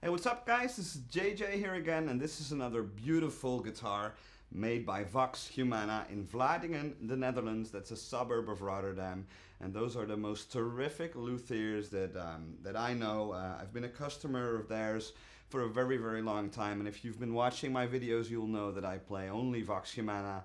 Hey, what's up guys? This is JJ here again, and this is another beautiful guitar made by Vox Humana in Vlaardingen, the Netherlands. That's a suburb of Rotterdam, and those are the most terrific luthiers that I know. I've been a customer of theirs for a very, very long time, and if you've been watching my videos, you'll know that I play only Vox Humana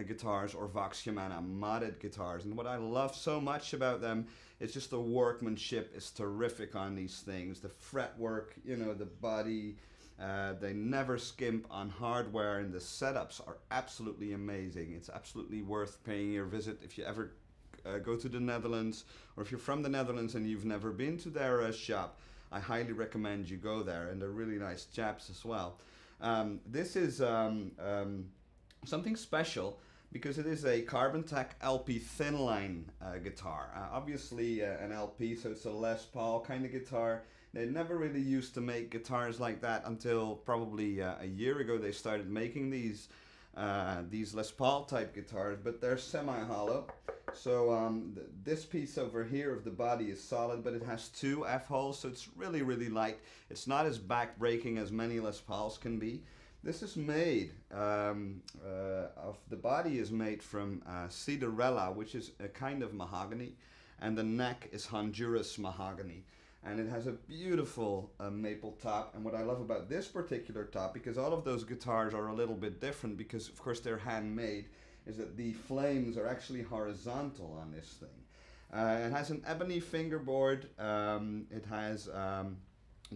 guitars or Vox Humana modded guitars. And what I love so much about them is just the workmanship is terrific on these things. The fretwork, you know, the body, they never skimp on hardware, and the setups are absolutely amazing. It's absolutely worth paying your visit if you ever go to the Netherlands, or if you're from the Netherlands and you've never been to their shop. I highly recommend you go there, and they're really nice chaps as well. This is something special because it is a Carbontech LP-Thinline guitar. Obviously an LP, so it's a Les Paul kind of guitar. They never really used to make guitars like that until probably a year ago. They started making these Les Paul type guitars, but they're semi-hollow. So this piece over here of the body is solid, but it has two F-holes, so it's really, really light. It's not as back-breaking as many Les Pauls can be. This is made the body is made from cedarella, which is a kind of mahogany, and the neck is Honduras mahogany. And it has a beautiful maple top. And what I love about this particular top, because all of those guitars are a little bit different because of course they're handmade, is that the flames are actually horizontal on this thing. It has an ebony fingerboard. It has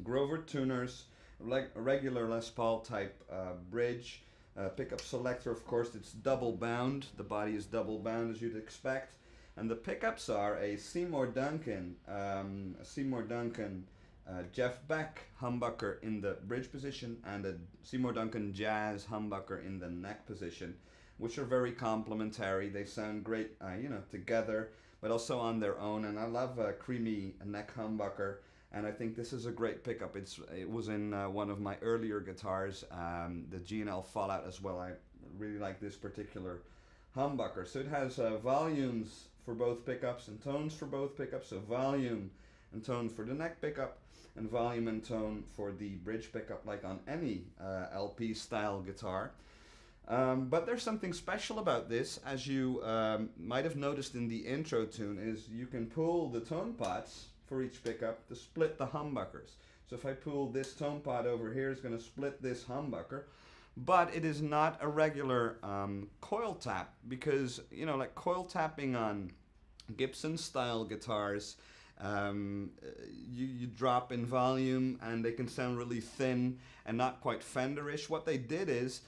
Grover tuners, like a regular Les Paul type bridge, pickup selector. Of course, it's double bound. The body is double bound as you'd expect, and the pickups are a Seymour Duncan Jeff Beck humbucker in the bridge position, and a Seymour Duncan Jazz humbucker in the neck position, which are very complementary. They sound great, you know, together, but also on their own. And I love a creamy neck humbucker. and I think this is a great pickup. It was in one of my earlier guitars, the G&L Fallout as well. I really like this particular humbucker. So it has volumes for both pickups and tones for both pickups. So volume and tone for the neck pickup, and volume and tone for the bridge pickup, like on any LP style guitar. But there's something special about this, as you might have noticed in the intro tune, is you can pull the tone pots for each pickup to split the humbuckers. So if I pull this tone pot over here, it's going to split this humbucker. But it is not a regular coil tap, because, you know, like coil tapping on Gibson style guitars, you drop in volume and they can sound really thin and not quite Fenderish. What they did is,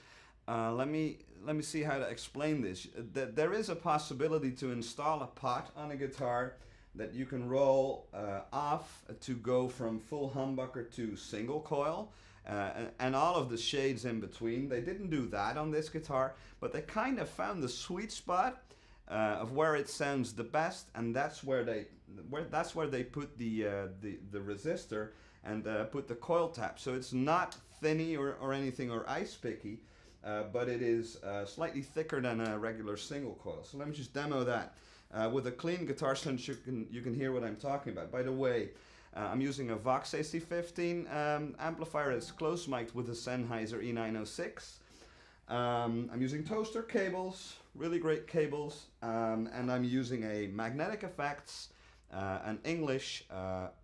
let me see how to explain this. There is a possibility to install a pot on a guitar that you can roll off to go from full humbucker to single coil, and all of the shades in between. They didn't do that on this guitar, but they kind of found the sweet spot of where it sounds the best, and that's where they put the resistor and put the coil tap. So it's not thinny or anything or ice picky, but it is slightly thicker than a regular single coil. So let me just demo that with a clean guitar, so you can hear what I'm talking about. By the way, I'm using a Vox AC15 amplifier. It's close mic'd with a Sennheiser E906. I'm using toaster cables, really great cables, and I'm using a Magnetic Effects, an English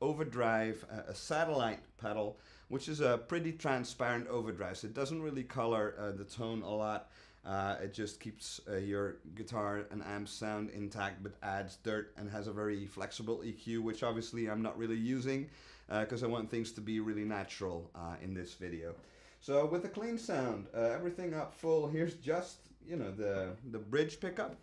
overdrive, a satellite pedal, which is a pretty transparent overdrive, so it doesn't really color the tone a lot. It just keeps your guitar and amp sound intact, but adds dirt, and has a very flexible EQ, which obviously I'm not really using because I want things to be really natural in this video. So with a clean sound, everything up full, here's just, you know, the bridge pickup.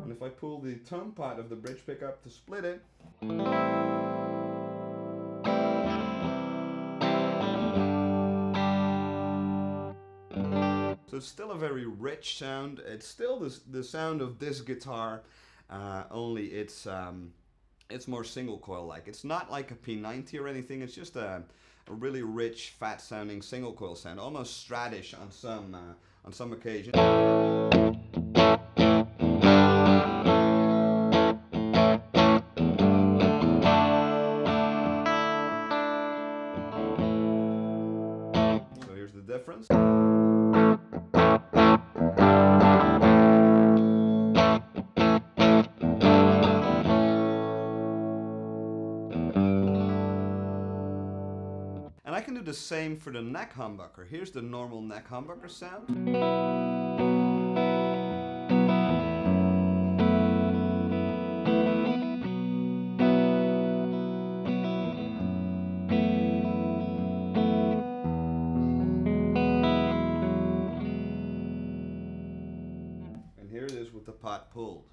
And if I pull the tone pot of the bridge pickup to split it, so it's still a very rich sound. It's still the sound of this guitar, only it's more single coil like. It's not like a P90 or anything. It's just a really rich, fat sounding single coil sound, almost Stratish on some occasions. So here's the difference. And I can do the same for the neck humbucker. Here's the normal neck humbucker sound. And here it is with the pot pulled.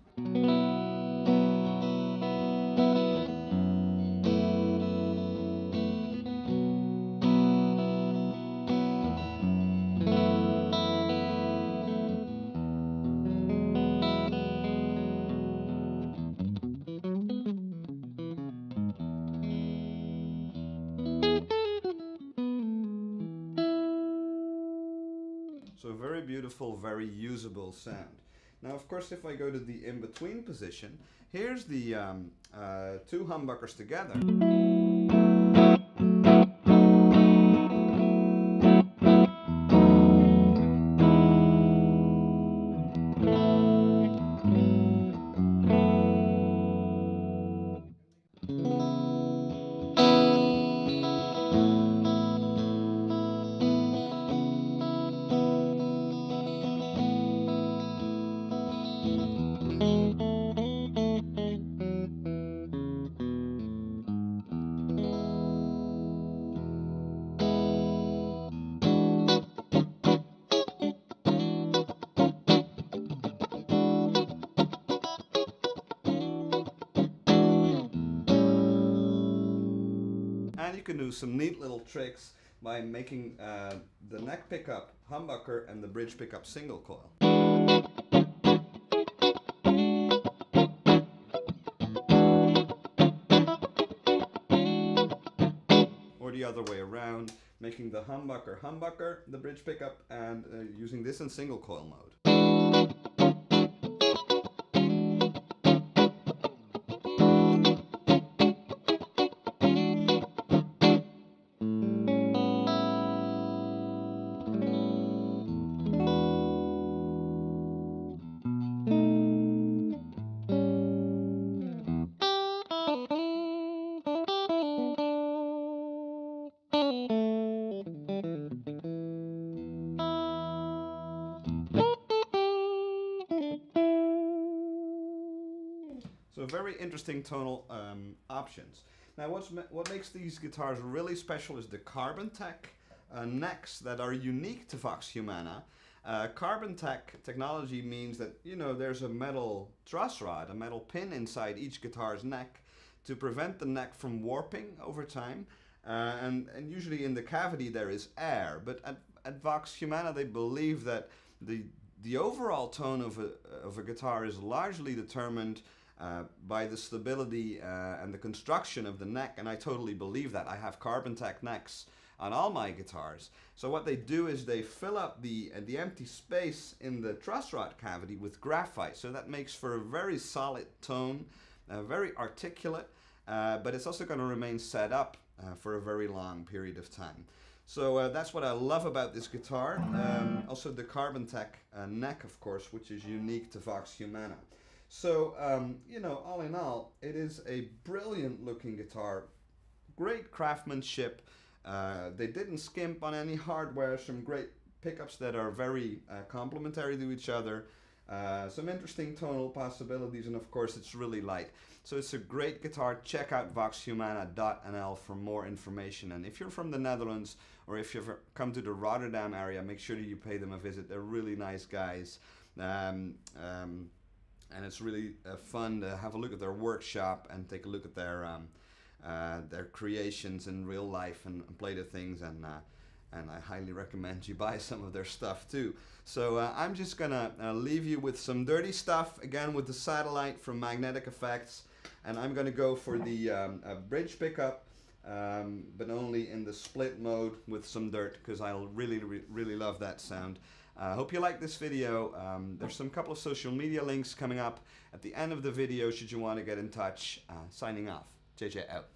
So very beautiful, very usable sound. Now, of course, if I go to the in-between position, here's the two humbuckers together. And you can do some neat little tricks by making the neck pickup humbucker and the bridge pickup single coil. the other way around, making the humbucker the bridge pickup, and using this in single coil mode. So very interesting tonal options. Now what makes these guitars really special is the Carbontech necks that are unique to Vox Humana. Carbontech technology means that, you know, there's a metal truss rod, a metal pin inside each guitar's neck to prevent the neck from warping over time. And usually in the cavity there is air, but at Vox Humana they believe that the overall tone of a guitar is largely determined by the stability and the construction of the neck, and I totally believe that. I have Carbontech necks on all my guitars. So what they do is they fill up the empty space in the truss rod cavity with graphite, so that makes for a very solid tone, very articulate, but it's also going to remain set up for a very long period of time. So that's what I love about this guitar. Also the Carbontech neck, of course, which is unique to Vox Humana. So, you know, all in all, it is a brilliant looking guitar, great craftsmanship. They didn't skimp on any hardware, some great pickups that are very complementary to each other, some interesting tonal possibilities, and of course it's really light. So it's a great guitar. Check out voxhumana.nl for more information. And if you're from the Netherlands, or if you've come to the Rotterdam area, make sure that you pay them a visit. They're really nice guys. And it's really fun to have a look at their workshop and take a look at their creations in real life and play the things, and I highly recommend you buy some of their stuff too. So I'm just gonna leave you with some dirty stuff again with the Satellite from Magnetic Effects, and I'm gonna go for the bridge pickup, but only in the split mode with some dirt, because I really love that sound. I hope you like this video. There's some couple of social media links coming up at the end of the video should you want to get in touch. Signing off. JJ out.